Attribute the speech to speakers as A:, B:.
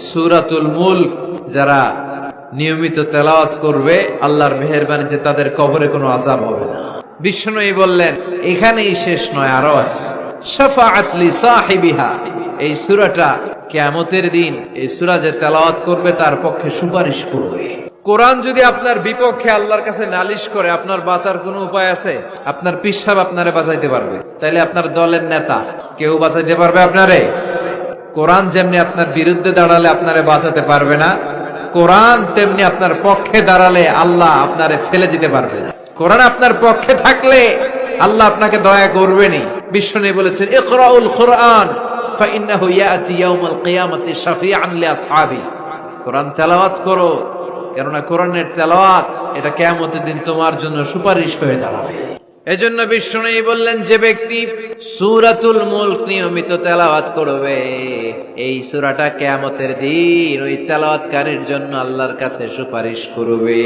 A: সূরাতুল মুলক যারা নিয়মিত তেলাওয়াত করবে আল্লাহর মেহেরবানিতে তাদের কবরে কোনো আযাব হবে না। বিষ্ণুই বললেন এখানেই শেষ নয়, আরো আছে। শাফাআত লি সাহিবিহা, এই সূরাটা কিয়ামতের দিন এই সূরা যে তেলাওয়াত করবে তার পক্ষে সুপারিশ করবে। কোরআন যদি আপনার বিপক্ষে আল্লাহর কাছে নালিশ করে, আপনার বাঁচার কোনো উপায় আছে? আপনার পীর সাহেব আপনারে বাঁচাইতে পারবে, তাইলে আপনার দলের নেতা কেউ বাঁচাইতে পারবে আপনারে? কোরআন যেমনি আপনার বিরুদ্ধে দাঁড়ালে আপনারে বাঁচাতে পারবে না, কোরআন তেমনি আপনার পক্ষে দাঁড়ালে আল্লাহ আপনারে ফেলে দিতে পারবে না। কোরআন আপনার পক্ষে থাকলে আল্লাহ আপনাকে দয়া করবেনই। বিশ্বনবী বলেছেন ইকরাউল কুরআন ফাইন্নাহু ইয়াতি ইয়াউমাল কিয়ামাতি শাফিআন লিআসহাবি, কোরআন তেলাওয়াত করো, কেননা কোরআনের তেলাওয়াত এটা কিয়ামতের দিন তোমার জন্য সুপারিশ হয়ে দাঁড়াবে। এজন্য বিশ্বনবী বললেন যে ব্যক্তি সূরাতুল মুলক নিয়মিত তেলাওয়াত করবে, এই সূরাটা কিয়ামতের দিন ওই তেলাওয়াতকারীর জন্য আল্লাহর কাছে সুপারিশ করবে।